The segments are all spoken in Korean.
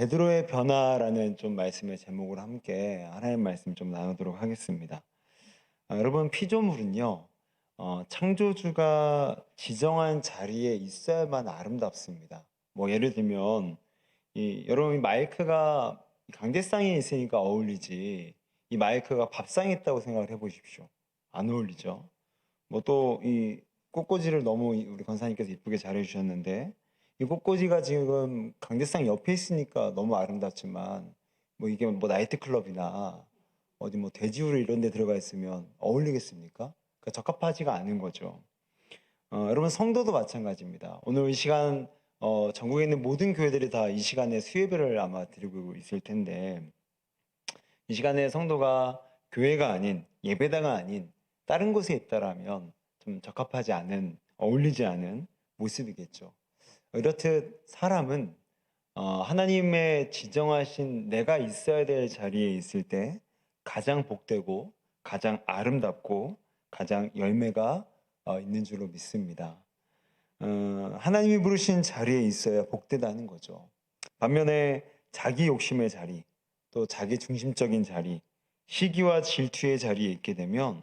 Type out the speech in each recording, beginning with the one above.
베드로의 변화라는 좀 말씀의 제목으로 함께 하나님 말씀 좀 나누도록 하겠습니다. 여러분 피조물은요, 창조주가 지정한 자리에 있어야만 아름답습니다. 뭐 예를 들면 여러분 이 마이크가 강대상에 있으니까 어울리지, 이 마이크가 밥상에 있다고 생각을 해보십시오. 안 어울리죠. 뭐 또 이 꽃꽂이를 너무 우리 권사님께서 이쁘게 잘해주셨는데, 이 꽃꽂이가 지금 강대상 옆에 있으니까 너무 아름답지만, 뭐 이게 뭐 나이트클럽이나 어디 뭐 돼지우리 이런 데 들어가 있으면 어울리겠습니까? 그러니까 적합하지가 않은 거죠. 여러분 성도도 마찬가지입니다. 오늘 이 시간 전국에 있는 모든 교회들이 다 이 시간에 수예배를 아마 드리고 있을 텐데, 이 시간에 성도가 교회가 아닌, 예배당가 아닌 다른 곳에 있다라면 좀 적합하지 않은, 어울리지 않은 모습이겠죠. 이렇듯 사람은 하나님의 지정하신 내가 있어야 될 자리에 있을 때 가장 복되고 가장 아름답고 가장 열매가 있는 줄로 믿습니다. 하나님이 부르신 자리에 있어야 복되다는 거죠. 반면에 자기 욕심의 자리, 또 자기 중심적인 자리, 시기와 질투의 자리에 있게 되면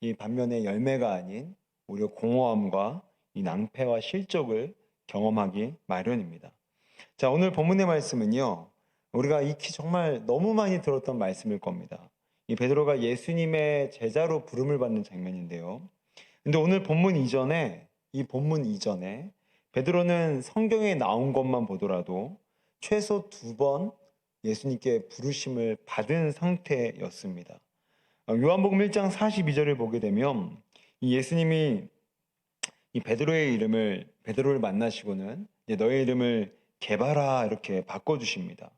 이 반면에 열매가 아닌 오히려 공허함과 이 낭패와 실족을 경험하기 마련입니다. 자, 오늘 본문의 말씀은요, 우리가 익히 정말 너무 많이 들었던 말씀일 겁니다. 이 베드로가 예수님의 제자로 부름을 받는 장면인데요. 근데 오늘 이 본문 이전에 베드로는 성경에 나온 것만 보더라도 최소 2번 예수님께 부르심을 받은 상태였습니다. 요한복음 1장 42절을 보게 되면 이 예수님이 이 베드로를 만나시고는 이제 너의 이름을 게바라 이렇게 바꿔주십니다.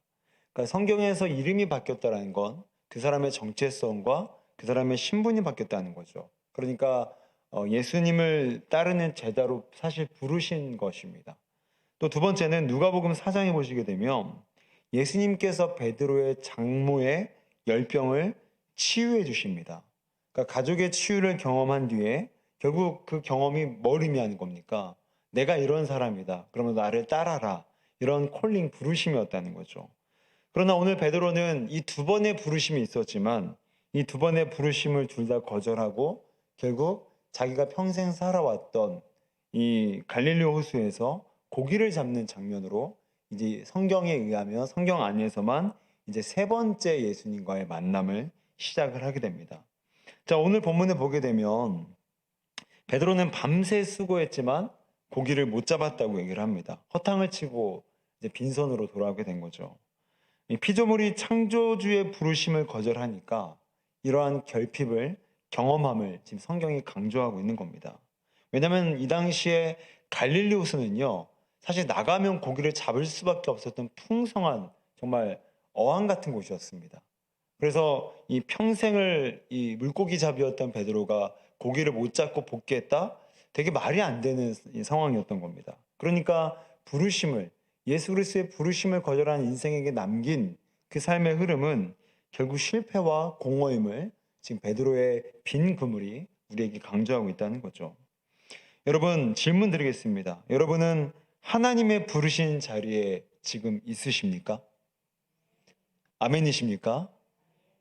그러니까 성경에서 이름이 바뀌었다는 건 그 사람의 정체성과 그 사람의 신분이 바뀌었다는 거죠. 그러니까 예수님을 따르는 제자로 사실 부르신 것입니다. 또 두 번째는 누가복음 4장에 보시게 되면 예수님께서 베드로의 장모의 열병을 치유해 주십니다. 그러니까 가족의 치유를 경험한 뒤에 결국 그 경험이 뭘 의미하는 겁니까? 내가 이런 사람이다. 그러면 나를 따라라. 이런 콜링 부르심이었다는 거죠. 그러나 오늘 베드로는 이 2번의 부르심이 있었지만 이 2번의 부르심을 둘 다 거절하고 결국 자기가 평생 살아왔던 이 갈릴리 호수에서 고기를 잡는 장면으로 이제 성경에 의하면 성경 안에서만 이제 3번째 예수님과의 만남을 시작을 하게 됩니다. 자, 오늘 본문을 보게 되면 베드로는 밤새 수고했지만 고기를 못 잡았다고 얘기를 합니다. 허탕을 치고 이제 빈손으로 돌아오게 된 거죠. 이 피조물이 창조주의 부르심을 거절하니까 이러한 결핍을 경험함을 지금 성경이 강조하고 있는 겁니다. 왜냐하면 이 당시에 갈릴리 호수는요, 사실 나가면 고기를 잡을 수밖에 없었던 풍성한 정말 어항 같은 곳이었습니다. 그래서 이 평생을 이 물고기 잡이었던 베드로가 고기를 못 잡고 복귀했다? 되게 말이 안 되는 상황이었던 겁니다. 그러니까 예수 그리스도의 부르심을 거절한 인생에게 남긴 그 삶의 흐름은 결국 실패와 공허임을 지금 베드로의 빈 그물이 우리에게 강조하고 있다는 거죠. 여러분, 질문 드리겠습니다. 여러분은 하나님의 부르신 자리에 지금 있으십니까? 아멘이십니까?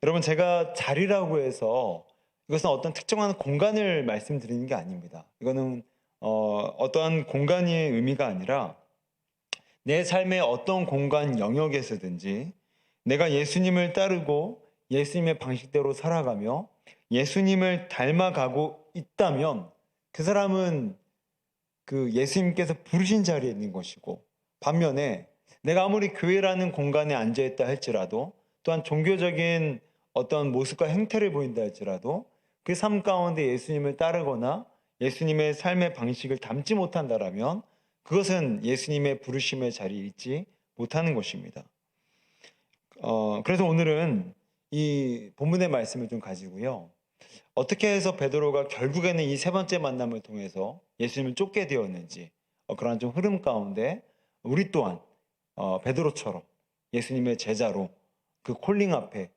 여러분, 제가 자리라고 해서 이것은 어떤 특정한 공간을 말씀드리는 게 아닙니다. 이거는 어떠한 공간의 의미가 아니라 내 삶의 어떤 공간 영역에서든지 내가 예수님을 따르고 예수님의 방식대로 살아가며 예수님을 닮아가고 있다면 그 사람은 그 예수님께서 부르신 자리에 있는 것이고, 반면에 내가 아무리 교회라는 공간에 앉아있다 할지라도 또한 종교적인 어떤 모습과 행태를 보인다 할지라도 그 삶 가운데 예수님을 따르거나 예수님의 삶의 방식을 담지 못한다라면 그것은 예수님의 부르심의 자리에 있지 못하는 것입니다. 그래서 오늘은 이 본문의 말씀을 좀 가지고요, 어떻게 해서 베드로가 결국에는 이 3번째 만남을 통해서 예수님을 쫓게 되었는지, 그러한 좀 흐름 가운데 우리 또한 베드로처럼 예수님의 제자로 그 콜링 앞에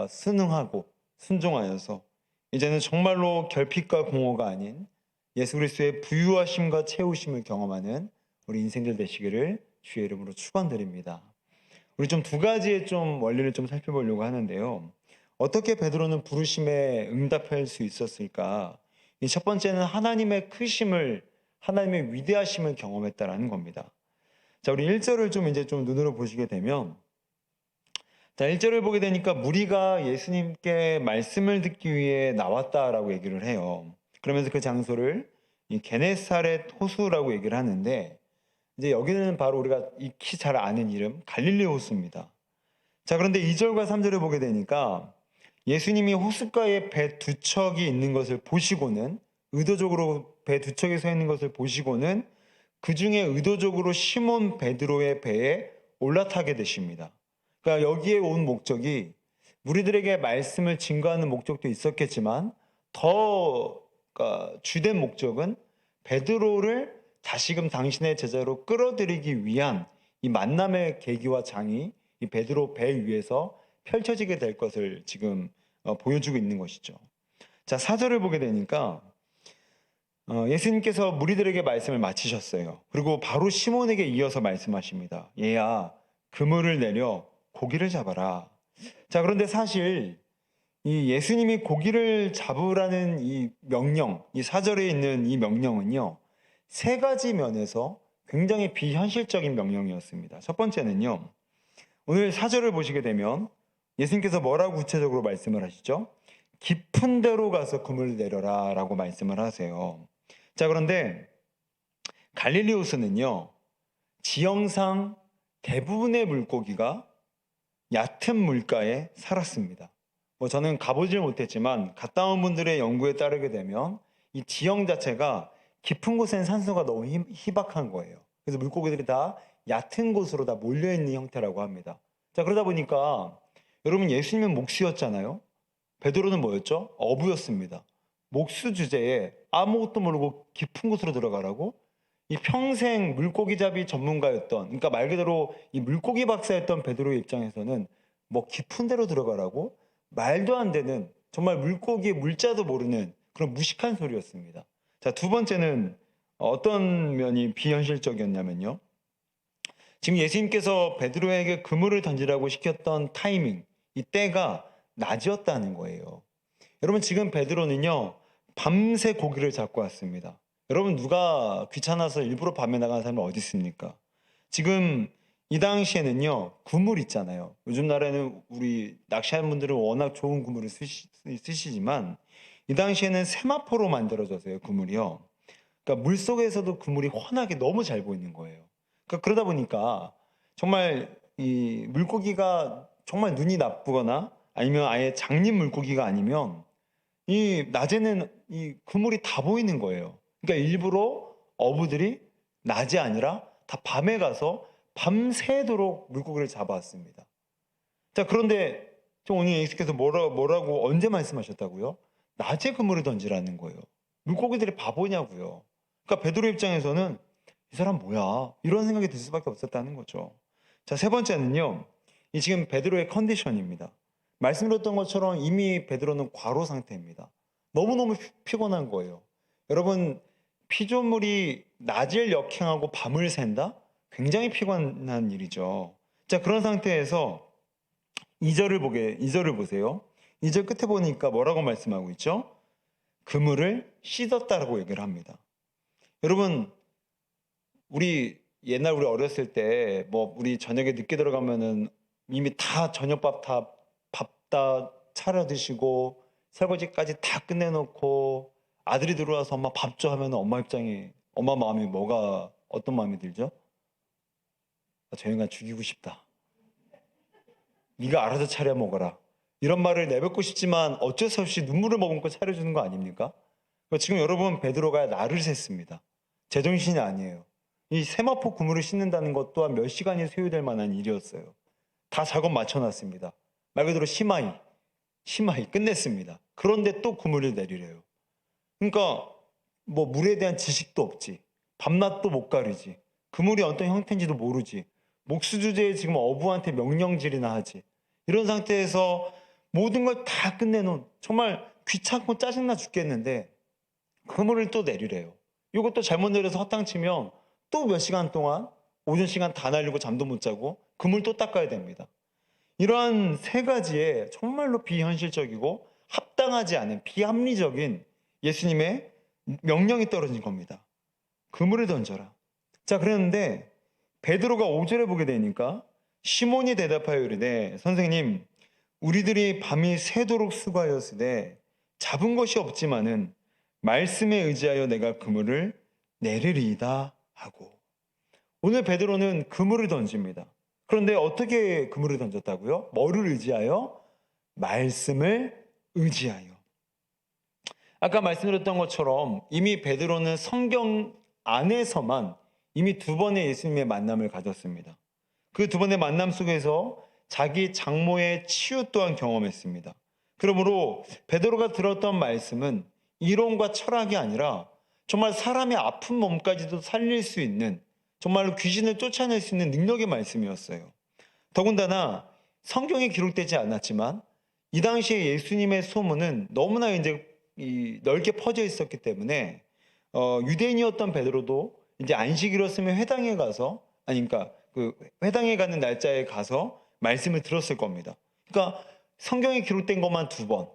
순응하고 순종하여서 이제는 정말로 결핍과 공허가 아닌 예수 그리스도의 부유하심과 채우심을 경험하는 우리 인생들 되시기를 주의 이름으로 축원드립니다. 우리 좀 두 가지의 좀 원리를 좀 살펴보려고 하는데요. 어떻게 베드로는 부르심에 응답할 수 있었을까? 이 첫 번째는 하나님의 크심을, 하나님의 위대하심을 경험했다라는 겁니다. 자, 우리 1절을 좀 이제 좀 눈으로 보시게 되면, 자, 1절을 보게 되니까 무리가 예수님께 말씀을 듣기 위해 나왔다라고 얘기를 해요. 그러면서 그 장소를 이 게네사렛 호수라고 얘기를 하는데, 이제 여기는 바로 우리가 익히 잘 아는 이름 갈릴리 호수입니다. 자, 그런데 2절과 3절을 보게 되니까 예수님이 호숫가에 배 두 척이 있는 것을 보시고는, 의도적으로 배 두 척이 서 있는 것을 보시고는 그 중에 의도적으로 시몬 베드로의 배에 올라타게 되십니다. 그러니까 여기에 온 목적이 무리들에게 말씀을 증거하는 목적도 있었겠지만, 더 그러니까 주된 목적은 베드로를 다시금 당신의 제자로 끌어들이기 위한 이 만남의 계기와 장이 이 베드로 배 위에서 펼쳐지게 될 것을 지금 보여주고 있는 것이죠. 자, 4절을 보게 되니까 예수님께서 무리들에게 말씀을 마치셨어요. 그리고 바로 시몬에게 이어서 말씀하십니다. 얘야, 그물을 내려 고기를 잡아라. 자, 그런데 사실 이 예수님이 고기를 잡으라는 이 명령, 이 4절에 있는 이 명령은요, 세 가지 면에서 굉장히 비현실적인 명령이었습니다. 첫 번째는요, 오늘 4절을 보시게 되면 예수님께서 뭐라고 구체적으로 말씀을 하시죠? 깊은 데로 가서 그물을 내려라 라고 말씀을 하세요. 자, 그런데 갈릴리 호수는요, 지형상 대부분의 물고기가 얕은 물가에 살았습니다. 저는 가보질 못했지만 갔다 온 분들의 연구에 따르게 되면 이 지형 자체가 깊은 곳엔 산소가 너무 희박한 거예요. 그래서 물고기들이 다 얕은 곳으로 다 몰려있는 형태라고 합니다. 자, 그러다 보니까 여러분, 예수님은 목수였잖아요. 베드로는 뭐였죠? 어부였습니다. 목수 주제에 아무것도 모르고 깊은 곳으로 들어가라고? 이 평생 물고기 잡이 전문가였던, 그러니까 말 그대로 이 물고기 박사였던 베드로의 입장에서는 뭐 깊은 데로 들어가라고? 말도 안 되는, 정말 물고기의 물자도 모르는 그런 무식한 소리였습니다. 자, 두 번째는 어떤 면이 비현실적이었냐면요, 지금 예수님께서 베드로에게 그물을 던지라고 시켰던 타이밍, 이 때가 낮이었다는 거예요. 여러분, 지금 베드로는요, 밤새 고기를 잡고 왔습니다. 여러분, 누가 귀찮아서 일부러 밤에 나가는 사람이 어디 있습니까? 지금 이 당시에는요, 그물 있잖아요. 요즘 날에는 우리 낚시하는 분들은 워낙 좋은 그물을 쓰시지만, 이 당시에는 세마포로 만들어져서요, 그물이요. 그러니까 물속에서도 그물이 훤하게 너무 잘 보이는 거예요. 그러니까 그러다 보니까 정말 이 물고기가 정말 눈이 나쁘거나 아니면 아예 장님 물고기가 아니면 이 낮에는 이 그물이 다 보이는 거예요. 그러니까 일부러 어부들이 낮이 아니라 다 밤에 가서 밤새도록 물고기를 잡아왔습니다. 자, 그런데 오늘 예수께서 뭐라고 언제 말씀하셨다고요? 낮에 그물을 던지라는 거예요. 물고기들이 바보냐고요. 그러니까 베드로 입장에서는 이 사람 뭐야? 이런 생각이 들 수밖에 없었다는 거죠. 자, 세 번째는요, 이 지금 베드로의 컨디션입니다. 말씀드렸던 것처럼 이미 베드로는 과로 상태입니다. 너무너무 피곤한 거예요. 여러분, 피조물이 낮을 역행하고 밤을 샌다? 굉장히 피곤한 일이죠. 자, 그런 상태에서 2절을 보세요. 2절 끝에 보니까 뭐라고 말씀하고 있죠? 그물을 씻었다라고 얘기를 합니다. 여러분, 우리 어렸을 때 우리 저녁에 늦게 들어가면은 이미 다 저녁밥 밥 다 차려 드시고 설거지까지 다 끝내놓고 아들이 들어와서 엄마 밥 줘 하면 엄마 마음이 어떤 마음이 들죠? 저 인간 죽이고 싶다. 네가 알아서 차려 먹어라. 이런 말을 내뱉고 싶지만 어쩔 수 없이 눈물을 머금고 차려주는 거 아닙니까? 지금 여러분, 베드로가 날을 샜습니다. 제정신이 아니에요. 이 세마포 그물을 씻는다는 것 또한 몇 시간이 소요될 만한 일이었어요. 다 작업 맞춰놨습니다. 말 그대로 심하이 끝냈습니다. 그런데 또 그물을 내리래요. 그러니까 물에 대한 지식도 없지, 밤낮도 못 가리지, 그물이 어떤 형태인지도 모르지, 목수 주제에 지금 어부한테 명령질이나 하지. 이런 상태에서 모든 걸 다 끝내놓은, 정말 귀찮고 짜증나 죽겠는데 그물을 또 내리래요. 이것도 잘못 내려서 허탕치면 또 몇 시간 동안 오전 시간 다 날리고 잠도 못 자고 그물 또 닦아야 됩니다. 이러한 세 가지의 정말로 비현실적이고 합당하지 않은 비합리적인 예수님의 명령이 떨어진 겁니다. 그물을 던져라. 자, 그랬는데 베드로가 5절에 보게 되니까 시몬이 대답하여 이르되 선생님 우리들이 밤이 새도록 수고하였으되 잡은 것이 없지만은 말씀에 의지하여 내가 그물을 내리리이다 하고, 오늘 베드로는 그물을 던집니다. 그런데 어떻게 그물을 던졌다고요? 뭐를 의지하여? 말씀을 의지하여. 아까 말씀드렸던 것처럼 이미 베드로는 성경 안에서만 이미 두 번의 예수님의 만남을 가졌습니다. 그 두 번의 만남 속에서 자기 장모의 치유 또한 경험했습니다. 그러므로 베드로가 들었던 말씀은 이론과 철학이 아니라 정말 사람의 아픈 몸까지도 살릴 수 있는, 정말로 귀신을 쫓아낼 수 있는 능력의 말씀이었어요. 더군다나 성경에 기록되지 않았지만 이 당시에 예수님의 소문은 너무나 이제 넓게 퍼져 있었기 때문에 유대인이었던 베드로도 이제 안식일이었으면 회당에 가서, 아니 그러니까 그 회당에 가는 날짜에 가서 말씀을 들었을 겁니다. 그러니까 성경에 기록된 것만 두 번,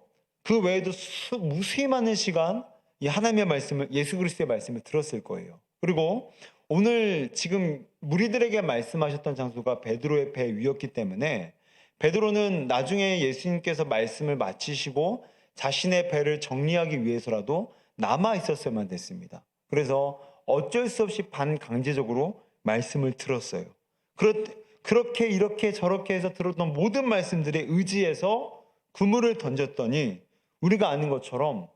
그 외에도 무수히 많은 시간 이 하나님의 말씀을, 예수 그리스도의 말씀을 들었을 거예요. 그리고 오늘 지금 무리들에게 말씀하셨던 장소가 베드로의 배 위였기 때문에 베드로는 나중에 예수님께서 말씀을 마치시고 자신의 배를 정리하기 위해서라도 남아 있었어야만 됐습니다. 그래서 어쩔 수 없이 반강제적으로 말씀을 들었어요. 그렇게 이렇게 저렇게 해서 들었던 모든 말씀들에 의지해서 그물을 던졌더니 우리가 아는 것처럼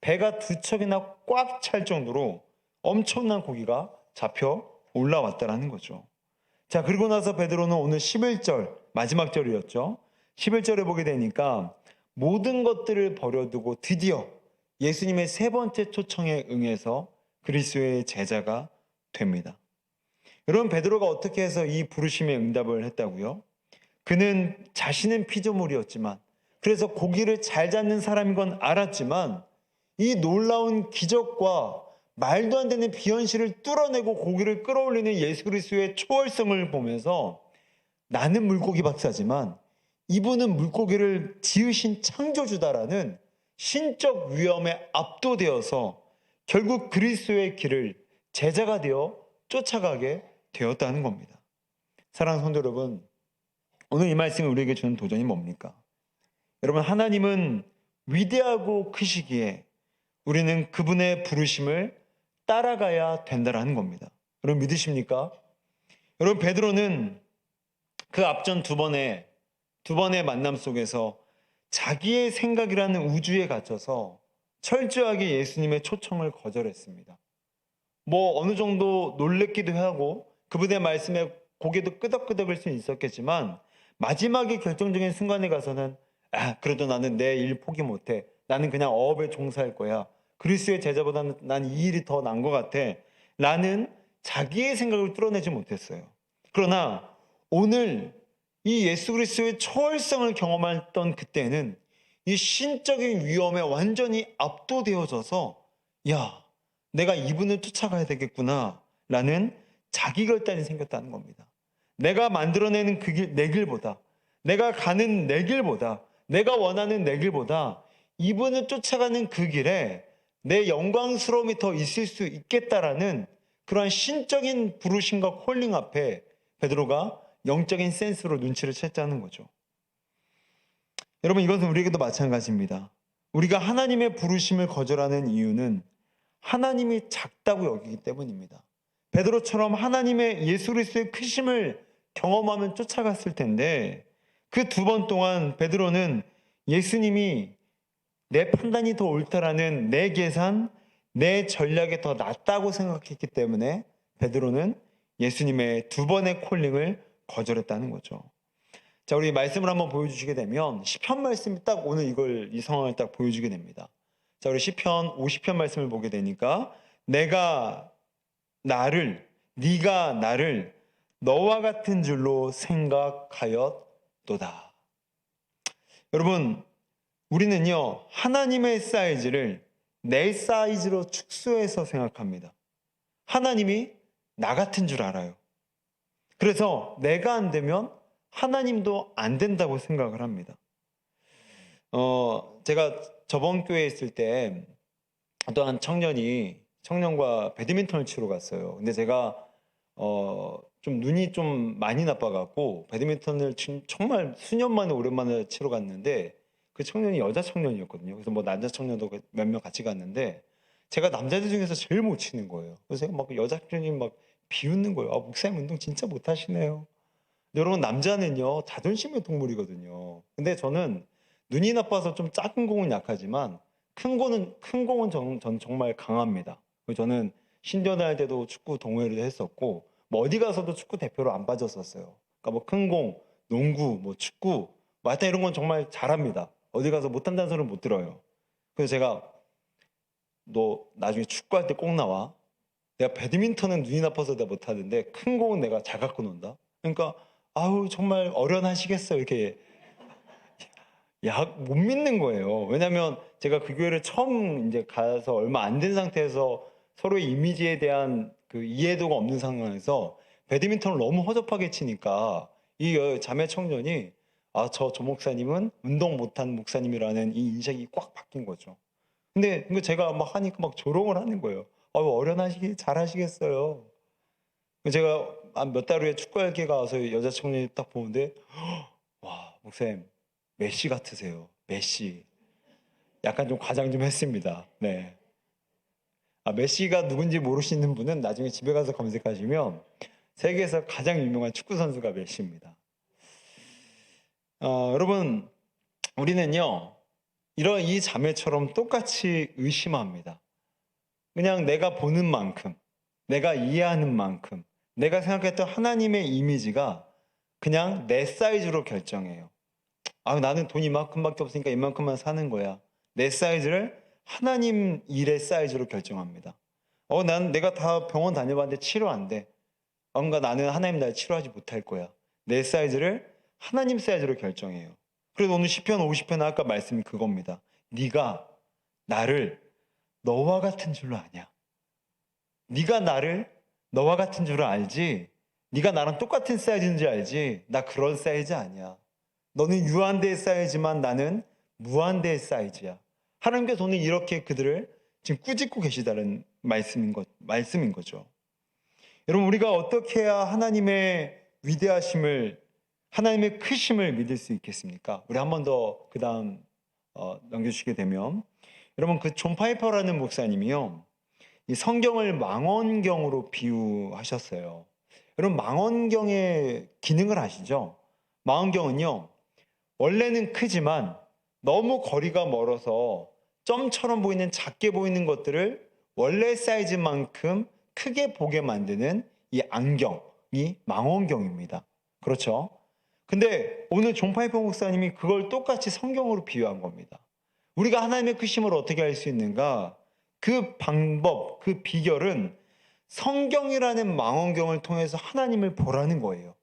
배가 두 척이나 꽉 찰 정도로 엄청난 고기가 잡혀 올라왔다라는 거죠. 자, 그리고 나서 베드로는 오늘 11절, 마지막 절이었죠. 11절에 보게 되니까 모든 것들을 버려두고 드디어 예수님의 세 번째 초청에 응해서 그리스도의 제자가 됩니다. 여러분, 베드로가 어떻게 해서 이 부르심에 응답을 했다고요? 그는 자신은 피조물이었지만, 그래서 고기를 잘 잡는 사람인 건 알았지만 이 놀라운 기적과 말도 안 되는 비현실을 뚫어내고 고기를 끌어올리는 예수 그리스도의 초월성을 보면서 나는 물고기 박사지만 이분은 물고기를 지으신 창조주다라는 신적 위엄에 압도되어서 결국 그리스도의 길을 제자가 되어 쫓아가게 되었다는 겁니다. 사랑하는 성도 여러분, 오늘 이 말씀이 우리에게 주는 도전이 뭡니까? 여러분, 하나님은 위대하고 크시기에 우리는 그분의 부르심을 따라가야 된다라는 겁니다. 여러분, 믿으십니까? 여러분, 베드로는 그 앞전 두 번의 만남 속에서 자기의 생각이라는 우주에 갇혀서 철저하게 예수님의 초청을 거절했습니다. 뭐 어느 정도 놀랬기도 하고 그분의 말씀에 고개도 끄덕끄덕할 수는 있었겠지만 마지막에 결정적인 순간에 가서는 그래도 나는 내 일 포기 못해. 나는 그냥 어업에 종사할 거야. 그리스도의 제자보다는 난 이 일이 더 나은 것 같아. 라는 자기의 생각을 뚫어내지 못했어요. 그러나 오늘 이 예수 그리스도의 초월성을 경험했던 그때는 이 신적인 위험에 완전히 압도되어져서 야, 내가 이분을 쫓아가야 되겠구나 라는 자기 결단이 생겼다는 겁니다. 내가 만들어내는 그 길, 내 길보다, 내가 가는 내 길보다, 내가 원하는 내 길보다 이분을 쫓아가는 그 길에 내 영광스러움이 더 있을 수 있겠다라는 그러한 신적인 부르심과 콜링 앞에 베드로가 영적인 센스로 눈치를 챘다는 거죠. 여러분, 이것은 우리에게도 마찬가지입니다. 우리가 하나님의 부르심을 거절하는 이유는 하나님이 작다고 여기기 때문입니다. 베드로처럼 하나님의 예수 그리스도의 크심을 경험하면 쫓아갔을 텐데 그 두 번 동안 베드로는 예수님이 내 판단이 더 옳다라는 내 계산, 내 전략이 더 낫다고 생각했기 때문에 베드로는 예수님의 두 번의 콜링을 거절했다는 거죠. 자, 우리 말씀을 한번 보여주시게 되면 시편 말씀이 딱 오늘 이 상황을 딱 보여주게 됩니다. 자, 우리 시편 50편 말씀을 보게 되니까 네가 나를 너와 같은 줄로 생각하였도다. 여러분, 우리는요 하나님의 사이즈를 내 사이즈로 축소해서 생각합니다. 하나님이 나 같은 줄 알아요. 그래서 내가 안 되면 하나님도 안 된다고 생각을 합니다. 제가 저번 교회에 있을 때 어떠한 청년과 배드민턴을 치러 갔어요. 근데 제가 좀 눈이 좀 많이 나빠갖고 배드민턴을 정말 수년 만에 오랜만에 치러 갔는데 그 청년이 여자 청년이었거든요. 그래서 뭐 남자 청년도 몇 명 같이 갔는데 제가 남자들 중에서 제일 못 치는 거예요. 그래서 제가 막 여자 청년이 막 비웃는 거예요. 아, 목사님 운동 진짜 못하시네요. 여러분, 남자는요 자존심의 동물이거든요. 근데 저는 눈이 나빠서 좀 작은 공은 약하지만 큰 공은 전 정말 강합니다. 그래서 저는 신전할 때도 축구 동호회를 했었고 뭐 어디 가서도 축구 대표로 안 빠졌었어요. 그러니까 뭐 큰 공, 농구, 뭐 축구, 뭐 하여튼 이런 건 정말 잘합니다. 어디 가서 못한다는 소리는 못 들어요. 그래서 제가 너 나중에 축구할 때 꼭 나와. 내가 배드민턴은 눈이 나빠서 내가 못하는데 큰 공은 내가 잘 갖고 논다. 그러니까 아우 정말 어련하시겠어 이렇게 못 믿는 거예요. 왜냐하면 제가 그 교회를 처음 이제 가서 얼마 안 된 상태에서 서로의 이미지에 대한 그 이해도가 없는 상황에서 배드민턴을 너무 허접하게 치니까 이 자매 청년이 저 목사님은 운동 못한 목사님이라는 이 인식이 꽉 바뀐 거죠. 근데 제가 막 하니까 막 조롱을 하는 거예요. 어련하시기 잘하시겠어요. 제가 한 몇 달 후에 축구할 기회가 와서 여자 청년이 딱 보는데 와 목사님 메시 같으세요. 메시. 약간 좀 과장 좀 했습니다. 네. 메시가 누군지 모르시는 분은 나중에 집에 가서 검색하시면 세계에서 가장 유명한 축구 선수가 메시입니다. 여러분, 우리는요 이런 이 자매처럼 똑같이 의심합니다. 그냥 내가 보는 만큼, 내가 이해하는 만큼, 내가 생각했던 하나님의 이미지가 그냥 내 사이즈로 결정해요. 나는 돈 이만큼밖에 없으니까 이만큼만 사는 거야. 내 사이즈를 하나님 일의 사이즈로 결정합니다. 내가 다 병원 다녀봤는데 치료 안 돼. 뭔가 나는 하나님 날 치료하지 못할 거야. 내 사이즈를 하나님 사이즈로 결정해요. 그래서 오늘 시편 50편 아까 말씀이 그겁니다. 네가 나를 너와 같은 줄로 아냐. 네가 나를 너와 같은 줄을 알지. 네가 나랑 똑같은 사이즈인 줄 알지. 나 그런 사이즈 아니야. 너는 유한대의 사이즈지만 나는 무한대의 사이즈야. 하나님께서 오늘 이렇게 그들을 지금 꾸짖고 계시다는 말씀인 거죠. 여러분, 우리가 어떻게 해야 하나님의 위대하심을, 하나님의 크심을 믿을 수 있겠습니까? 우리 한 번 더 그 다음 넘겨주시게 되면, 여러분 그 존 파이퍼라는 목사님이요, 이 성경을 망원경으로 비유하셨어요. 여러분 망원경의 기능을 아시죠? 망원경은요 원래는 크지만 너무 거리가 멀어서 점처럼 보이는 작게 보이는 것들을 원래 사이즈만큼 크게 보게 만드는 이 안경이 망원경입니다. 그렇죠? 근데 오늘 존 파이퍼 목사님이 그걸 똑같이 성경으로 비유한 겁니다. 우리가 하나님의 크심을 어떻게 알 수 있는가? 그 방법, 그 비결은 성경이라는 망원경을 통해서 하나님을 보라는 거예요.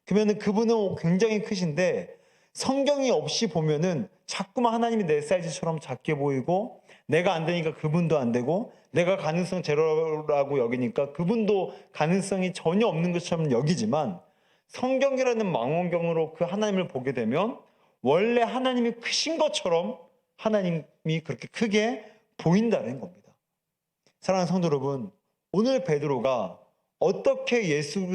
그러면 그분은 굉장히 크신데 성경이 없이 보면은 자꾸만 하나님이 내 사이즈처럼 작게 보이고, 내가 안 되니까 그분도 안 되고, 내가 가능성 제로라고 여기니까 그분도 가능성이 전혀 없는 것처럼 여기지만, 성경이라는 망원경으로 그 하나님을 보게 되면 원래 하나님이 크신 것처럼 하나님이 그렇게 크게 보인다는 겁니다. 사랑하는 성도 여러분, 오늘 베드로가 어떻게 예수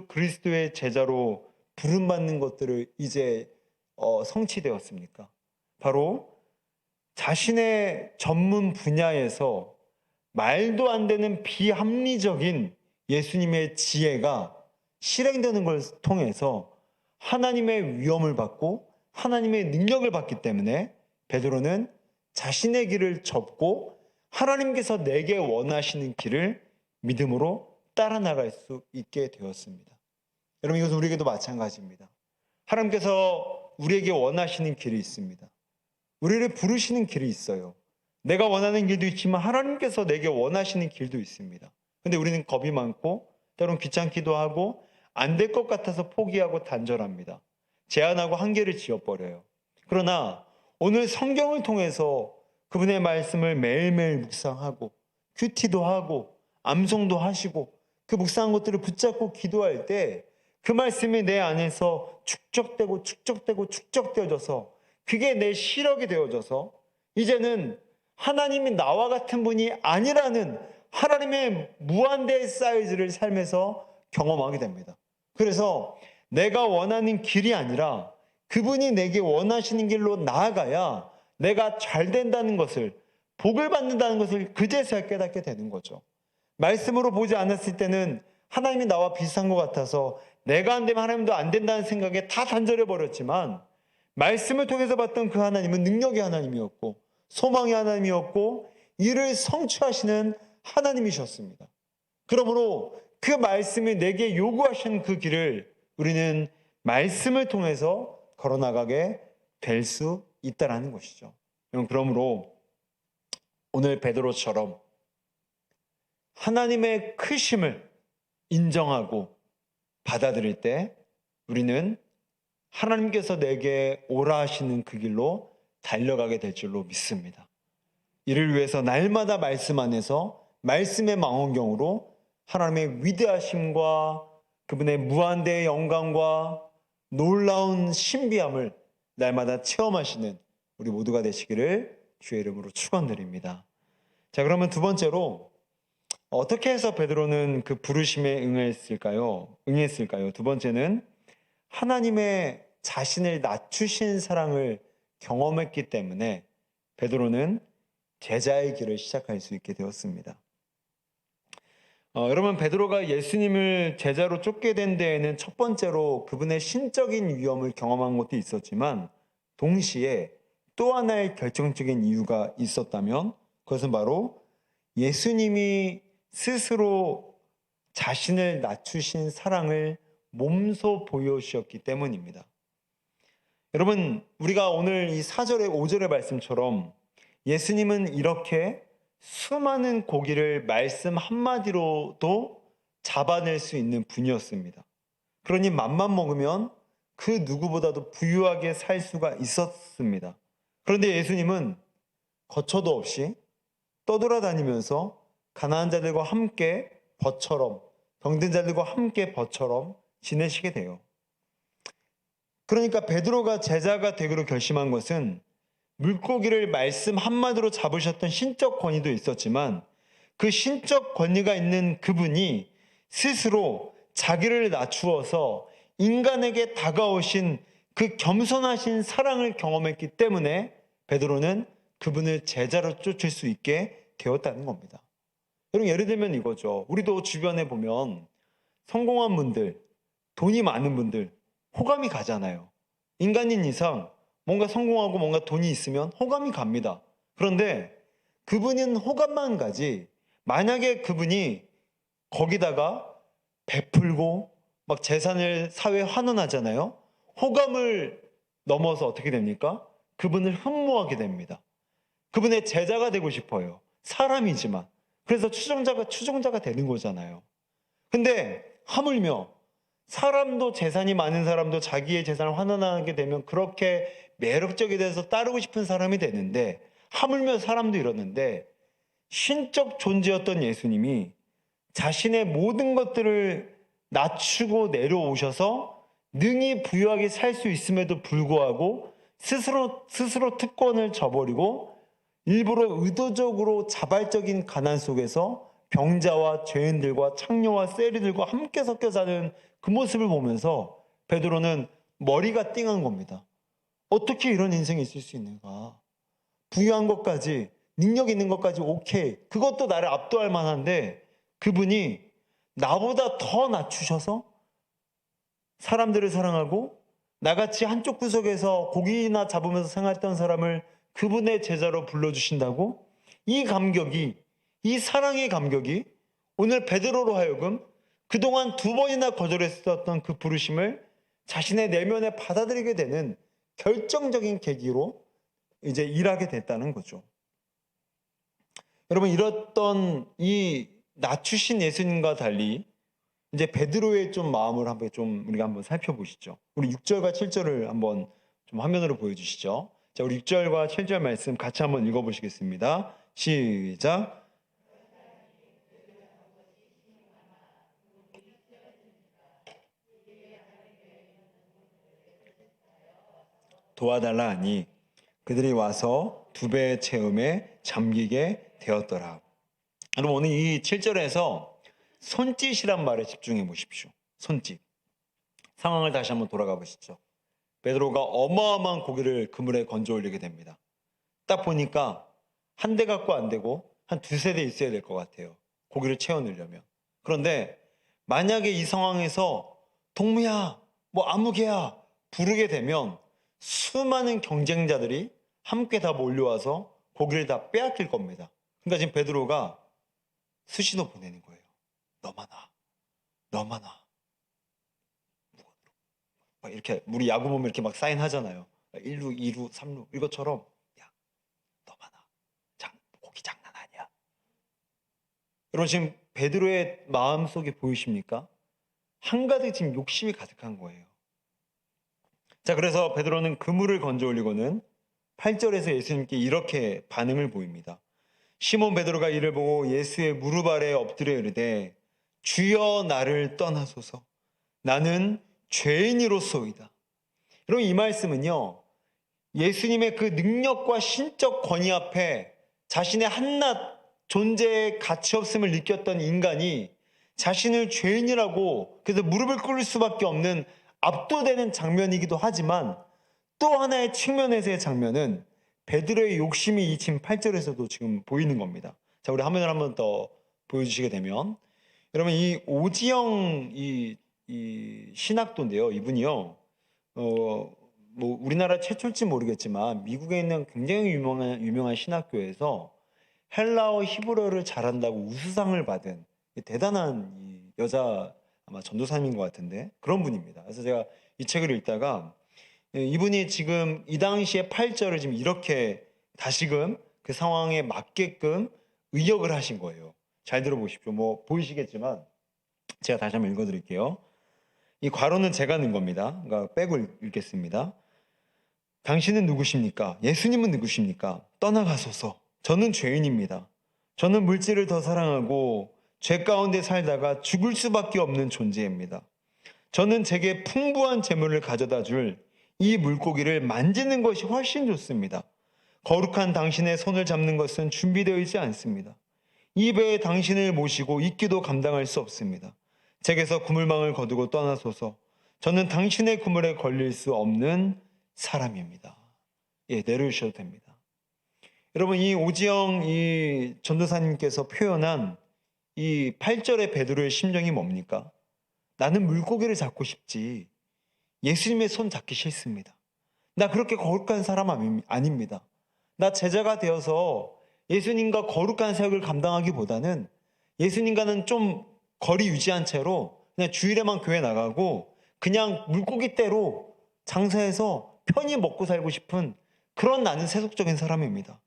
그리스도의 제자로 부름받는 것들을 이제 성취되었습니까? 바로 자신의 전문 분야에서 말도 안 되는 비합리적인 예수님의 지혜가 실행되는 걸 통해서 하나님의 위엄을 받고 하나님의 능력을 받기 때문에 베드로는 자신의 길을 접고 하나님께서 내게 원하시는 길을 믿음으로 따라 나갈 수 있게 되었습니다. 여러분, 이것은 우리에게도 마찬가지입니다. 하나님께서 우리에게 원하시는 길이 있습니다. 우리를 부르시는 길이 있어요. 내가 원하는 길도 있지만 하나님께서 내게 원하시는 길도 있습니다. 근데 우리는 겁이 많고 때론 귀찮기도 하고 안 될 것 같아서 포기하고 단절합니다. 제한하고 한계를 지어버려요. 그러나 오늘 성경을 통해서 그분의 말씀을 매일매일 묵상하고 큐티도 하고 암송도 하시고 그 묵상한 것들을 붙잡고 기도할 때 그 말씀이 내 안에서 축적되고 축적되고 축적되어져서 그게 내 시력이 되어져서 이제는 하나님이 나와 같은 분이 아니라는 하나님의 무한대의 사이즈를 삶에서 경험하게 됩니다. 그래서 내가 원하는 길이 아니라 그분이 내게 원하시는 길로 나아가야 내가 잘 된다는 것을, 복을 받는다는 것을 그제서야 깨닫게 되는 거죠. 말씀으로 보지 않았을 때는 하나님이 나와 비슷한 것 같아서 내가 안 되면 하나님도 안 된다는 생각에 다 단절해 버렸지만, 말씀을 통해서 봤던 그 하나님은 능력의 하나님이었고 소망의 하나님이었고 이를 성취하시는 하나님이셨습니다. 그러므로 그 말씀이 내게 요구하시는 그 길을 우리는 말씀을 통해서 걸어나가게 될 수 있다는 것이죠. 그러므로 오늘 베드로처럼 하나님의 크심을 인정하고 받아들일 때 우리는 하나님께서 내게 오라 하시는 그 길로 달려가게 될 줄로 믿습니다. 이를 위해서 날마다 말씀 안에서 말씀의 망원경으로 하나님의 위대하심과 그분의 무한대의 영광과 놀라운 신비함을 날마다 체험하시는 우리 모두가 되시기를 주의 이름으로 축원드립니다. 자, 그러면 두 번째로 어떻게 해서 베드로는 그 부르심에 응했을까요? 두 번째는 하나님의 자신을 낮추신 사랑을 경험했기 때문에 베드로는 제자의 길을 시작할 수 있게 되었습니다. 여러분, 베드로가 예수님을 제자로 쫓게 된 데에는 첫 번째로 그분의 신적인 위엄을 경험한 것도 있었지만 동시에 또 하나의 결정적인 이유가 있었다면 그것은 바로 예수님이 스스로 자신을 낮추신 사랑을 몸소 보여주셨기 때문입니다. 여러분, 우리가 오늘 이 4절의 5절의 말씀처럼 예수님은 이렇게 수많은 고기를 말씀 한마디로도 잡아낼 수 있는 분이었습니다. 그러니 맘만 먹으면 그 누구보다도 부유하게 살 수가 있었습니다. 그런데 예수님은 거처도 없이 떠돌아다니면서 가난한 자들과 함께 벗처럼, 병든 자들과 함께 벗처럼 지내시게 돼요. 그러니까 베드로가 제자가 되기로 결심한 것은 물고기를 말씀 한마디로 잡으셨던 신적 권위도 있었지만 그 신적 권위가 있는 그분이 스스로 자기를 낮추어서 인간에게 다가오신 그 겸손하신 사랑을 경험했기 때문에 베드로는 그분을 제자로 쫓을 수 있게 되었다는 겁니다. 여러분, 예를 들면 이거죠. 우리도 주변에 보면 성공한 분들, 돈이 많은 분들 호감이 가잖아요. 인간인 이상 뭔가 성공하고 뭔가 돈이 있으면 호감이 갑니다. 그런데 그분은 호감만 가지 만약에 그분이 거기다가 베풀고 막 재산을 사회에 환원하잖아요. 호감을 넘어서 어떻게 됩니까? 그분을 흠모하게 됩니다. 그분의 제자가 되고 싶어요. 사람이지만. 그래서 추종자가 되는 거잖아요. 근데 하물며 사람도, 재산이 많은 사람도 자기의 재산을 환원하게 되면 그렇게 매력적이 돼서 따르고 싶은 사람이 되는데, 하물며 사람도 이러는데 신적 존재였던 예수님이 자신의 모든 것들을 낮추고 내려오셔서 능히 부유하게 살 수 있음에도 불구하고 스스로 특권을 저버리고 일부러 의도적으로 자발적인 가난 속에서 병자와 죄인들과 창녀와 세리들과 함께 섞여 사는 그 모습을 보면서 베드로는 머리가 띵한 겁니다. 어떻게 이런 인생이 있을 수 있는가? 부유한 것까지, 능력 있는 것까지 오케이, 그것도 나를 압도할 만한데 그분이 나보다 더 낮추셔서 사람들을 사랑하고 나같이 한쪽 구석에서 고기나 잡으면서 생활했던 사람을 그분의 제자로 불러주신다고? 이 감격이, 이 사랑의 감격이 오늘 베드로로 하여금 그동안 2번이나 거절했었던 그 부르심을 자신의 내면에 받아들이게 되는 결정적인 계기로 이제 일하게 됐다는 거죠. 여러분, 이랬던 이 낮추신 예수님과 달리 이제 베드로의 좀 마음을 우리가 한번 살펴보시죠. 우리 6절과 7절을 한번 좀 화면으로 보여주시죠. 자, 우리 6절과 7절 말씀 같이 한번 읽어보시겠습니다. 시작. 도와달라 하니 그들이 와서 두 배의 채음에 잠기게 되었더라. 여러분 오늘 이 7절에서 손짓이란 말에 집중해 보십시오. 손짓. 상황을 다시 한번 돌아가 보시죠. 베드로가 어마어마한 고기를 그물에 건져 올리게 됩니다. 딱 보니까 한 대 갖고 안 되고 한 두세 대 있어야 될 것 같아요. 고기를 채워 넣으려면. 그런데 만약에 이 상황에서 동무야, 뭐 아무개야 부르게 되면 수많은 경쟁자들이 함께 다 몰려와서 고기를 다 빼앗길 겁니다. 그러니까 지금 베드로가 수신호 보내는 거예요. 너만 와. 너만 와. 막 이렇게 우리 야구 보면 이렇게 막 사인하잖아요. 1루, 2루, 3루 이것처럼 야, 너만 와. 고기 장난 아니야. 여러분 지금 베드로의 마음속에 보이십니까? 한가득 지금 욕심이 가득한 거예요. 자, 그래서 베드로는 그물을 건져 올리고는 8절에서 예수님께 이렇게 반응을 보입니다. 시몬 베드로가 이를 보고 예수의 무릎 아래에 엎드려 이르되 주여 나를 떠나소서 나는 죄인이로소이다. 여러분 이 말씀은요, 예수님의 그 능력과 신적 권위 앞에 자신의 한낱 존재의 가치 없음을 느꼈던 인간이 자신을 죄인이라고 그래서 무릎을 꿇을 수밖에 없는 압도되는 장면이기도 하지만 또 하나의 측면에서의 장면은 베드로의 욕심이 이 지금 8절에서도 지금 보이는 겁니다. 자, 우리 화면을 한번 더 보여주시게 되면 여러분 이 오지영 이 신학도인데요. 이분이요. 뭐 우리나라 최초일지 모르겠지만 미국에 있는 굉장히 유명한 신학교에서 헬라어 히브리어를 잘한다고 우수상을 받은 대단한 이 여자 아마 전도사님인 것 같은데 그런 분입니다. 그래서 제가 이 책을 읽다가 이분이 지금 이 당시에 8절을 지금 이렇게 다시금 그 상황에 맞게끔 의역을 하신 거예요. 잘 들어보십시오. 뭐 보이시겠지만 제가 다시 한번 읽어드릴게요. 이 괄호는 제가 넣은 겁니다. 그러니까 빼고 읽겠습니다. 당신은 누구십니까? 예수님은 누구십니까? 떠나가소서. 저는 죄인입니다. 저는 물질을 더 사랑하고 죄 가운데 살다가 죽을 수밖에 없는 존재입니다. 저는 제게 풍부한 재물을 가져다 줄 이 물고기를 만지는 것이 훨씬 좋습니다. 거룩한 당신의 손을 잡는 것은 준비되어 있지 않습니다. 이 배에 당신을 모시고 있기도 감당할 수 없습니다. 제게서 그물망을 거두고 떠나소서. 저는 당신의 그물에 걸릴 수 없는 사람입니다. 예, 내려주셔도 됩니다. 여러분 이 오지영 이 전도사님께서 표현한 이 8절의 베드로의 심정이 뭡니까? 나는 물고기를 잡고 싶지 예수님의 손 잡기 싫습니다. 나 그렇게 거룩한 사람 아닙니다. 나 제자가 되어서 예수님과 거룩한 사역을 감당하기보다는 예수님과는 좀 거리 유지한 채로 그냥 주일에만 교회 나가고 그냥 물고기떼로 장사해서 편히 먹고 살고 싶은 그런 나는 세속적인 사람입니다.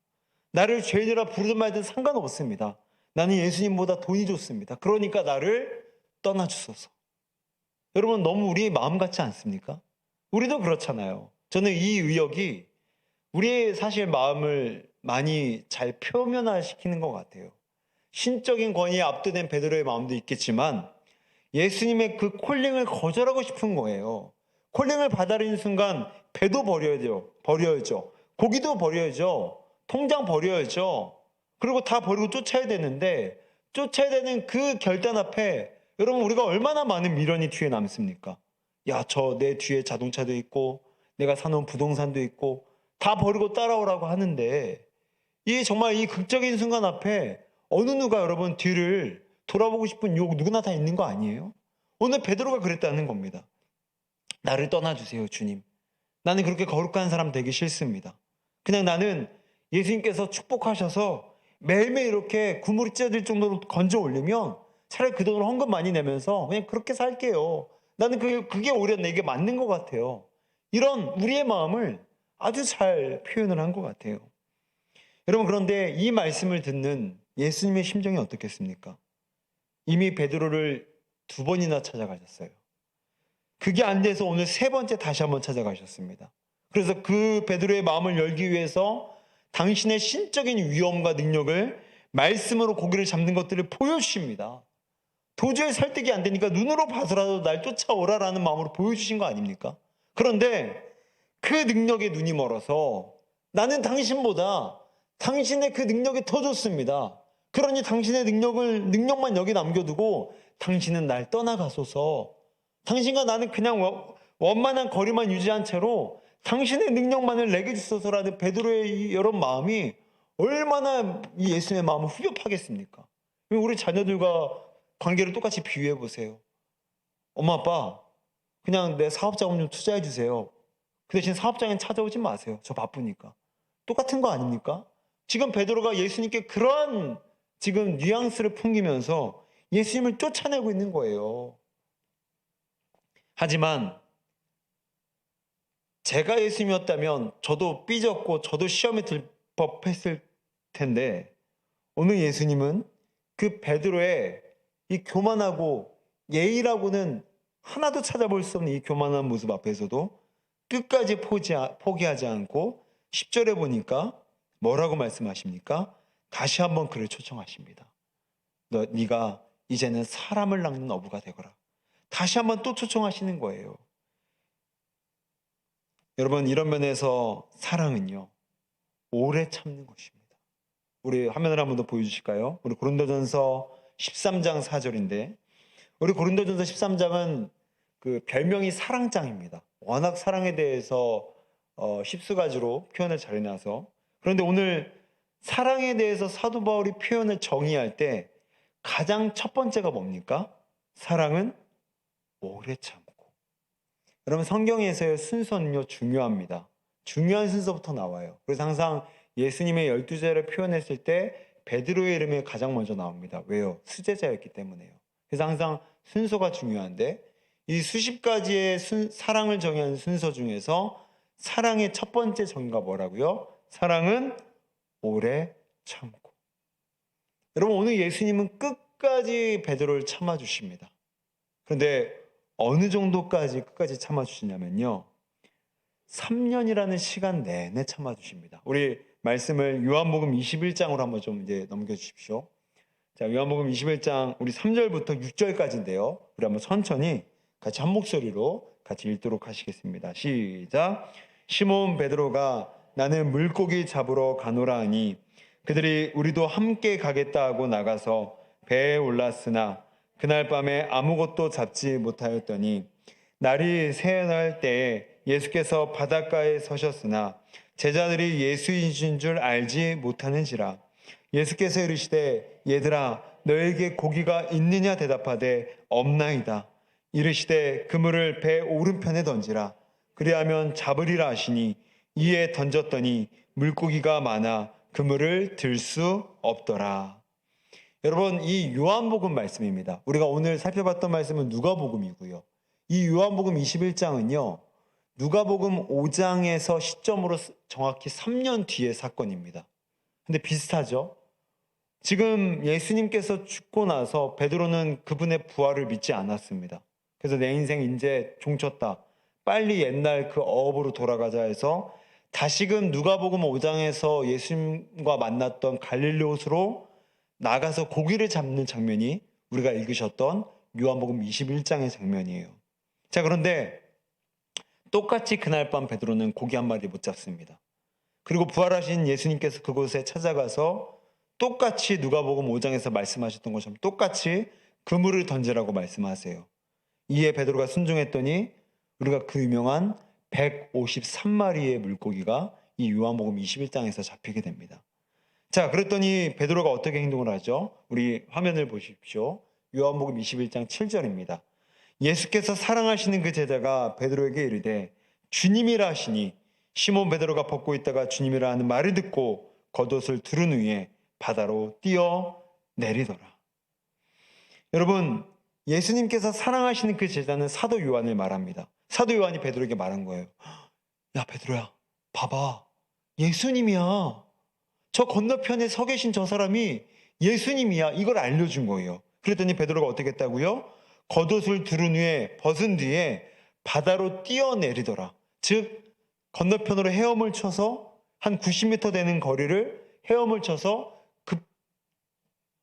나를 죄인이라 부르든 말든 상관없습니다. 나는 예수님보다 돈이 좋습니다. 그러니까 나를 떠나주소서. 여러분 너무 우리의 마음 같지 않습니까? 우리도 그렇잖아요. 저는 이 의역이 우리의 사실 마음을 많이 잘 표면화시키는 것 같아요. 신적인 권위에 압도된 베드로의 마음도 있겠지만 예수님의 그 콜링을 거절하고 싶은 거예요. 콜링을 받아들이는 순간 배도 버려야죠. 고기도 버려야죠. 통장 버려야죠. 그리고 다 버리고 쫓아야 되는데 쫓아야 되는 그 결단 앞에 여러분 우리가 얼마나 많은 미련이 뒤에 남습니까? 야, 저 내 뒤에 자동차도 있고 내가 사놓은 부동산도 있고 다 버리고 따라오라고 하는데 이 정말 이 극적인 순간 앞에 어느 누가 여러분 뒤를 돌아보고 싶은 욕 누구나 다 있는 거 아니에요? 오늘 베드로가 그랬다는 겁니다. 나를 떠나주세요, 주님. 나는 그렇게 거룩한 사람 되기 싫습니다. 그냥 나는 예수님께서 축복하셔서 매일매일 이렇게 구물이 찢어질 정도로 건져 올리면 차라리 그 돈을 헌금 많이 내면서 그냥 그렇게 살게요. 나는 그게 오히려 내게 맞는 것 같아요. 이런 우리의 마음을 아주 잘 표현을 한 것 같아요. 여러분 그런데 이 말씀을 듣는 예수님의 심정이 어떻겠습니까? 이미 베드로를 2번이나 찾아가셨어요. 그게 안 돼서 오늘 3번째 다시 한번 찾아가셨습니다. 그래서 그 베드로의 마음을 열기 위해서 당신의 신적인 위엄과 능력을 말씀으로 고기를 잡는 것들을 보여주십니다. 도저히 설득이 안 되니까 눈으로 봐서라도 날 쫓아오라라는 마음으로 보여주신 거 아닙니까? 그런데 그 능력에 눈이 멀어서 나는 당신보다 당신의 그 능력이 더 좋습니다. 그러니 당신의 능력만 여기 남겨두고 당신은 날 떠나가소서. 당신과 나는 그냥 원만한 거리만 유지한 채로 당신의 능력만을 내게 주소서라는 베드로의 이런 마음이 얼마나 이 예수님의 마음을 후벼파겠습니까? 우리 자녀들과 관계를 똑같이 비유해 보세요. 엄마 아빠 그냥 내 사업자금 좀 투자해 주세요. 그 대신 사업장에 찾아오지 마세요. 저 바쁘니까. 똑같은 거 아닙니까? 지금 베드로가 예수님께 그러한 지금 뉘앙스를 풍기면서 예수님을 쫓아내고 있는 거예요. 하지만 제가 예수님이었다면 저도 삐졌고 저도 시험에 들 법했을 텐데 오늘 예수님은 그 베드로의 이 교만하고 예의라고는 하나도 찾아볼 수 없는 이 교만한 모습 앞에서도 끝까지 포기하지 않고 10절에 보니까 뭐라고 말씀하십니까? 다시 한번 그를 초청하십니다. 네가 이제는 사람을 낚는 어부가 되거라. 다시 한번 또 초청하시는 거예요. 여러분, 이런 면에서 사랑은요, 오래 참는 것입니다. 우리 화면을 한번 더 보여주실까요? 우리 고린도전서 13장 4절인데 우리 고린도전서 13장은 그 별명이 사랑장입니다. 워낙 사랑에 대해서 십수가지로 표현을 잘 해놔서. 그런데 오늘 사랑에 대해서 사도 바울이 표현을 정의할 때 가장 첫 번째가 뭡니까? 사랑은 오래 참고. 여러분, 성경에서의 순서는요 중요합니다. 중요한 순서부터 나와요. 그래서 항상 예수님의 12제를 표현했을 때 베드로의 이름이 가장 먼저 나옵니다. 왜요? 수제자였기 때문에요. 그래서 항상 순서가 중요한데 이 수십 가지의 사랑을 정의하는 순서 중에서 사랑의 첫 번째 정의가 뭐라고요? 사랑은 오래 참고. 여러분, 오늘 예수님은 끝까지 베드로를 참아주십니다. 그런데 어느 정도까지 끝까지 참아주시냐면요, 3년이라는 시간 내내 참아주십니다. 우리 말씀을 요한복음 21장으로 한번 좀 이제 넘겨주십시오. 자, 요한복음 21장 우리 3절부터 6절까지인데요. 우리 한번 천천히 같이 한 목소리로 같이 읽도록 하시겠습니다. 시작. 시몬 베드로가 나는 물고기 잡으러 가노라 하니 그들이 우리도 함께 가겠다 하고 나가서 배에 올랐으나 그날 밤에 아무것도 잡지 못하였더니 날이 새어날 때에 예수께서 바닷가에 서셨으나 제자들이 예수이신 줄 알지 못하는지라. 예수께서 이르시되 얘들아 너에게 고기가 있느냐 대답하되 없나이다. 이르시되 그물을 배 오른편에 던지라. 그리하면 잡으리라 하시니 이에 던졌더니 물고기가 많아 그물을 들 수 없더라. 여러분, 이 요한복음 말씀입니다. 우리가 오늘 살펴봤던 말씀은 누가복음이고요. 이 요한복음 21장은요 누가복음 5장에서 시점으로 정확히 3년 뒤의 사건입니다. 근데 비슷하죠? 지금 예수님께서 죽고 나서 베드로는 그분의 부활을 믿지 않았습니다. 그래서 내 인생 이제 종쳤다. 빨리 옛날 그 어업으로 돌아가자 해서 다시금 누가복음 5장에서 예수님과 만났던 갈릴리 호수로 나가서 고기를 잡는 장면이 우리가 읽으셨던 요한복음 21장의 장면이에요. 자, 그런데 똑같이 그날 밤 베드로는 고기 한 마리 못 잡습니다. 그리고 부활하신 예수님께서 그곳에 찾아가서 똑같이 누가복음 5장에서 말씀하셨던 것처럼 똑같이 그물을 던지라고 말씀하세요. 이에 베드로가 순종했더니 우리가 그 유명한 153마리의 물고기가 이 요한복음 21장에서 잡히게 됩니다. 자, 그랬더니 베드로가 어떻게 행동을 하죠? 우리 화면을 보십시오. 요한복음 21장 7절입니다. 예수께서 사랑하시는 그 제자가 베드로에게 이르되 주님이라 하시니 시몬 베드로가 벗고 있다가 주님이라 하는 말을 듣고 겉옷을 두른 후에 바다로 뛰어 내리더라. 여러분, 예수님께서 사랑하시는 그 제자는 사도 요한을 말합니다. 사도 요한이 베드로에게 말한 거예요. 야, 베드로야, 봐봐. 예수님이야. 저 건너편에 서 계신 저 사람이 예수님이야. 이걸 알려준 거예요. 그랬더니 베드로가 어떻게 했다고요? 겉옷을 두른 후에 벗은 뒤에 바다로 뛰어내리더라. 즉 건너편으로 헤엄을 쳐서 한 90m 되는 거리를 헤엄을 쳐서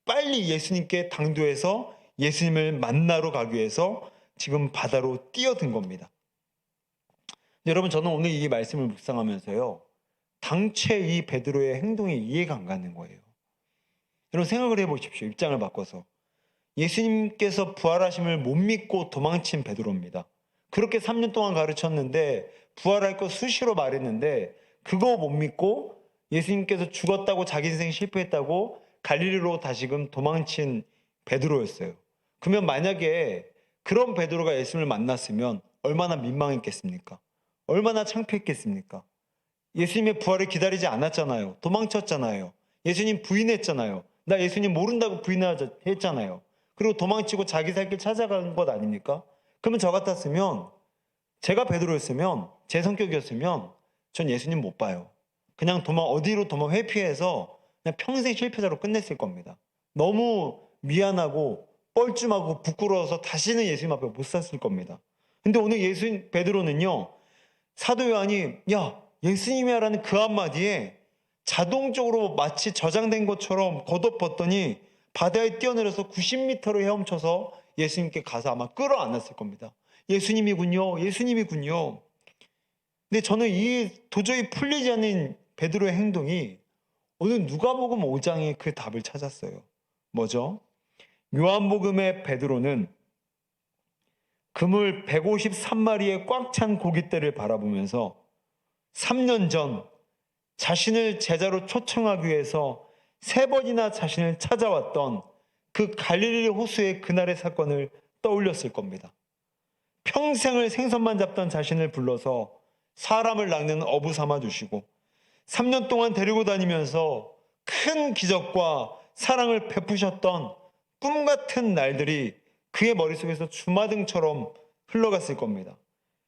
빨리 예수님께 당도해서 예수님을 만나러 가기 위해서 지금 바다로 뛰어든 겁니다. 여러분, 저는 오늘 이 말씀을 묵상하면서요, 당최 이 베드로의 행동이 이해가 안 가는 거예요. 여러분, 생각을 해보십시오. 입장을 바꿔서. 예수님께서 부활하심을 못 믿고 도망친 베드로입니다. 그렇게 3년 동안 가르쳤는데 부활할 거 수시로 말했는데 그거 못 믿고 예수님께서 죽었다고 자기 인생 실패했다고 갈릴리로 다시금 도망친 베드로였어요. 그러면 만약에 그런 베드로가 예수님을 만났으면 얼마나 민망했겠습니까? 얼마나 창피했겠습니까? 예수님의 부활을 기다리지 않았잖아요. 도망쳤잖아요. 예수님 부인했잖아요. 나 예수님 모른다고 부인했잖아요. 그리고 도망치고 자기 살 길 찾아간 것 아닙니까? 그러면 저 같았으면, 제가 베드로였으면, 제 성격이었으면 전 예수님 못 봐요. 그냥 어디로 회피해서 그냥 평생 실패자로 끝냈을 겁니다. 너무 미안하고 뻘쭘하고 부끄러워서 다시는 예수님 앞에 못 섰을 겁니다. 근데 오늘 베드로는요, 사도 요한이 야 예수님이야라는 그 한마디에 자동적으로 마치 저장된 것처럼 걷어뻗더니 바다에 뛰어내려서 90m를 헤엄쳐서 예수님께 가서 아마 끌어안았을 겁니다. 예수님이군요. 예수님이군요. 근데 저는 이 도저히 풀리지 않는 베드로의 행동이 오늘 누가복음 5장에 그 답을 찾았어요. 뭐죠? 요한복음의 베드로는 그물 153마리의 꽉 찬 고깃대를 바라보면서 3년 전 자신을 제자로 초청하기 위해서 3번이나 자신을 찾아왔던 그 갈릴리 호수의 그날의 사건을 떠올렸을 겁니다. 평생을 생선만 잡던 자신을 불러서 사람을 낚는 어부 삼아 주시고 3년 동안 데리고 다니면서 큰 기적과 사랑을 베푸셨던 꿈 같은 날들이 그의 머릿속에서 주마등처럼 흘러갔을 겁니다.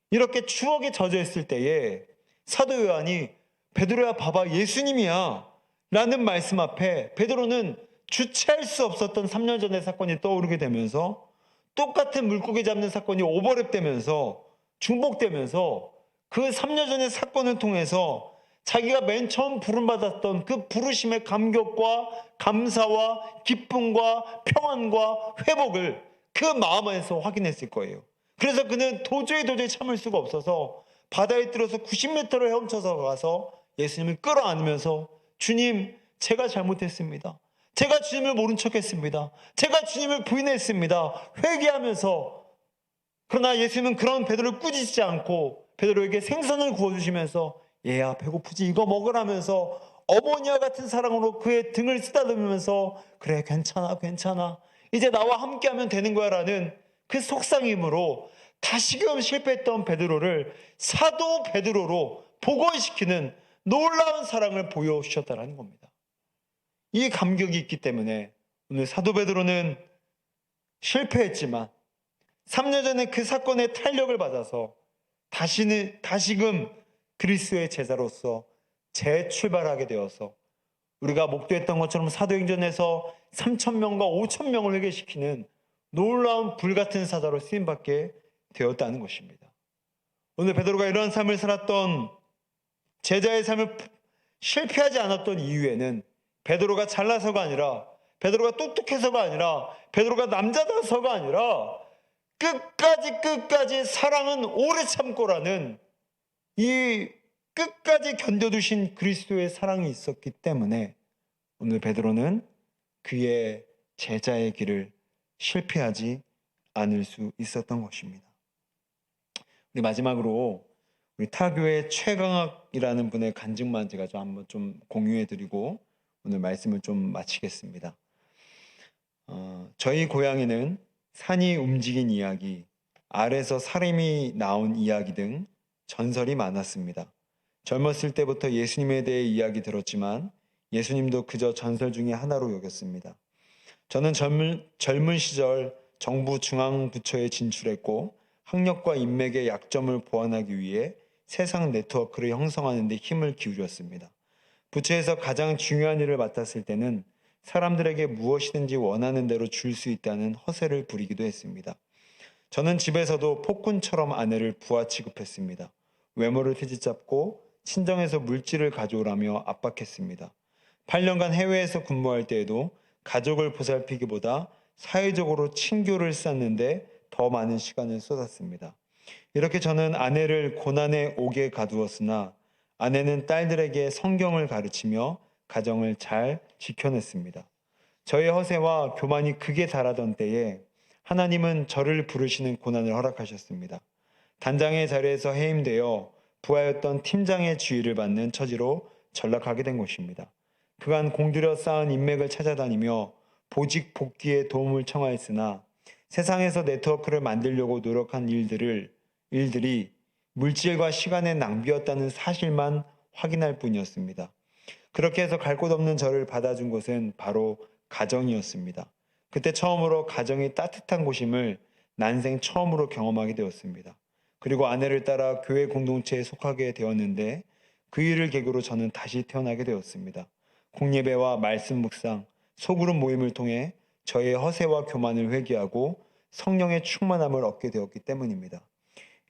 이렇게 추억에 젖어 있을 때에 사도 요한이 베드로야 봐봐 예수님이야 라는 말씀 앞에 베드로는 주체할 수 없었던 3년 전의 사건이 떠오르게 되면서 똑같은 물고기 잡는 사건이 오버랩되면서 중복되면서 그 3년 전의 사건을 통해서 자기가 맨 처음 부름받았던 그 부르심의 감격과 감사와 기쁨과 평안과 회복을 그 마음 안에서 확인했을 거예요. 그래서 그는 도저히 참을 수가 없어서 바다에 들어서 90m를 헤엄쳐서 가서 예수님을 끌어안으면서 주님, 제가 잘못했습니다. 제가 주님을 모른 척했습니다. 제가 주님을 부인했습니다. 회개하면서, 그러나 예수님은 그런 베드로를 꾸짖지 않고 베드로에게 생선을 구워주시면서 얘야 배고프지 이거 먹으라면서 어머니와 같은 사랑으로 그의 등을 쓰다듬으면서 그래 괜찮아 이제 나와 함께하면 되는 거야 라는 그 속상임으로 다시금 실패했던 베드로를 사도 베드로로 복원시키는 놀라운 사랑을 보여주셨다는 겁니다. 이 감격이 있기 때문에 오늘 사도 베드로는 실패했지만 3년 전에 그 사건의 탄력을 받아서 다시금 그리스도의 제자로서 재출발하게 되어서 우리가 목도했던 것처럼 사도행전에서 3,000명과 5,000명을 회개시키는 놀라운 불같은 사자로 쓰임받게 되었다는 것입니다. 오늘 베드로가 이러한 삶을 살았던, 제자의 삶을 실패하지 않았던 이유에는 베드로가 잘나서가 아니라, 베드로가 똑똑해서가 아니라, 베드로가 남자다서가 아니라 끝까지 사랑은 오래 참고라는 이 끝까지 견뎌두신 그리스도의 사랑이 있었기 때문에 오늘 베드로는 그의 제자의 길을 실패하지 않을 수 있었던 것입니다. 우리 마지막으로 우리 타교의 최강학이라는 분의 간증만 제가 한번 좀 공유해드리고 오늘 말씀을 좀 마치겠습니다. 저희 고향에는 산이 움직인 이야기, 알에서 사람이 나온 이야기 등 전설이 많았습니다. 젊었을 때부터 예수님에 대해 이야기 들었지만 예수님도 그저 전설 중에 하나로 여겼습니다. 저는 젊은 시절 정부 중앙부처에 진출했고 학력과 인맥의 약점을 보완하기 위해 세상 네트워크를 형성하는 데 힘을 기울였습니다. 부처에서 가장 중요한 일을 맡았을 때는 사람들에게 무엇이든지 원하는 대로 줄 수 있다는 허세를 부리기도 했습니다. 저는 집에서도 폭군처럼 아내를 부하 취급했습니다. 외모를 트집잡고 친정에서 물질을 가져오라며 압박했습니다. 8년간 해외에서 근무할 때에도 가족을 보살피기보다 사회적으로 친교를 쌓는데 더 많은 시간을 쏟았습니다. 이렇게 저는 아내를 고난의 옥에 가두었으나 아내는 딸들에게 성경을 가르치며 가정을 잘 지켜냈습니다. 저의 허세와 교만이 극에 달하던 때에 하나님은 저를 부르시는 고난을 허락하셨습니다. 단장의 자리에서 해임되어 부하였던 팀장의 지위를 받는 처지로 전락하게 된 것입니다. 그간 공들여 쌓은 인맥을 찾아다니며 보직 복귀에 도움을 청하였으나 세상에서 네트워크를 만들려고 노력한 일들이 물질과 시간의 낭비였다는 사실만 확인할 뿐이었습니다. 그렇게 해서 갈 곳 없는 저를 받아준 곳은 바로 가정이었습니다. 그때 처음으로 가정이 따뜻한 곳임을 난생 처음으로 경험하게 되었습니다. 그리고 아내를 따라 교회 공동체에 속하게 되었는데 그 일을 계기로 저는 다시 태어나게 되었습니다. 공예배와 말씀 묵상, 소그룹 모임을 통해 저의 허세와 교만을 회개하고 성령의 충만함을 얻게 되었기 때문입니다.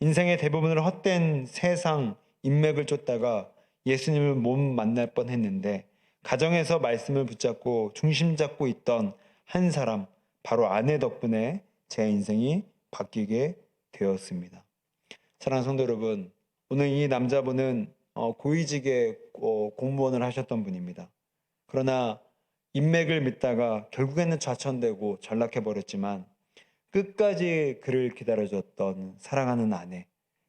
인생의 대부분을 헛된 세상, 인맥을 쫓다가 예수님을 못 만날 뻔했는데 가정에서 말씀을 붙잡고 중심 잡고 있던 한 사람, 바로 아내 덕분에 제 인생이 바뀌게 되었습니다. 사랑하는 성도 여러분, 오늘 이 남자분은 고위직의 공무원을 하셨던 분입니다. 그러나 인맥을 믿다가 결국에는 좌천되고 전락해버렸지만 끝까지 그를 기다려줬던 사랑하는 아내,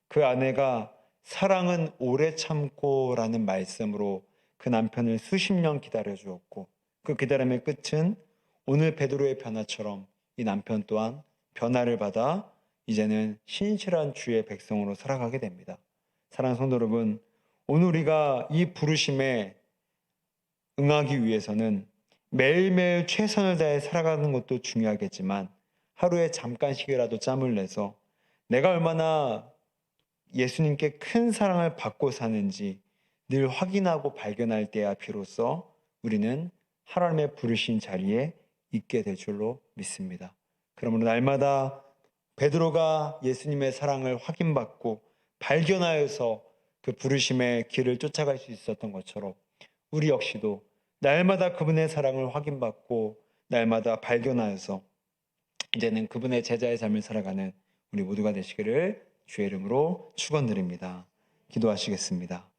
그 아내가 사랑은 오래 참고라는 말씀으로 그 남편을 수십 년 기다려주었고 그 기다림의 끝은 오늘 베드로의 변화처럼 이 남편 또한 변화를 받아 이제는 신실한 주의 백성으로 살아가게 됩니다. 사랑하는 성도 여러분, 오늘 우리가 이 부르심에 응하기 위해서는 매일매일 최선을 다해 살아가는 것도 중요하겠지만 하루에 잠깐씩이라도 짬을 내서 내가 얼마나 예수님께 큰 사랑을 받고 사는지 늘 확인하고 발견할 때야 비로소 우리는 하나님의 부르신 자리에 있게 될 줄로 믿습니다. 그러므로 날마다 베드로가 예수님의 사랑을 확인받고 발견하여서 그 부르심의 길을 쫓아갈 수 있었던 것처럼 우리 역시도 날마다 그분의 사랑을 확인받고 날마다 발견하여서 이제는 그분의 제자의 삶을 살아가는 우리 모두가 되시기를 주의 이름으로 축원드립니다. 기도하시겠습니다.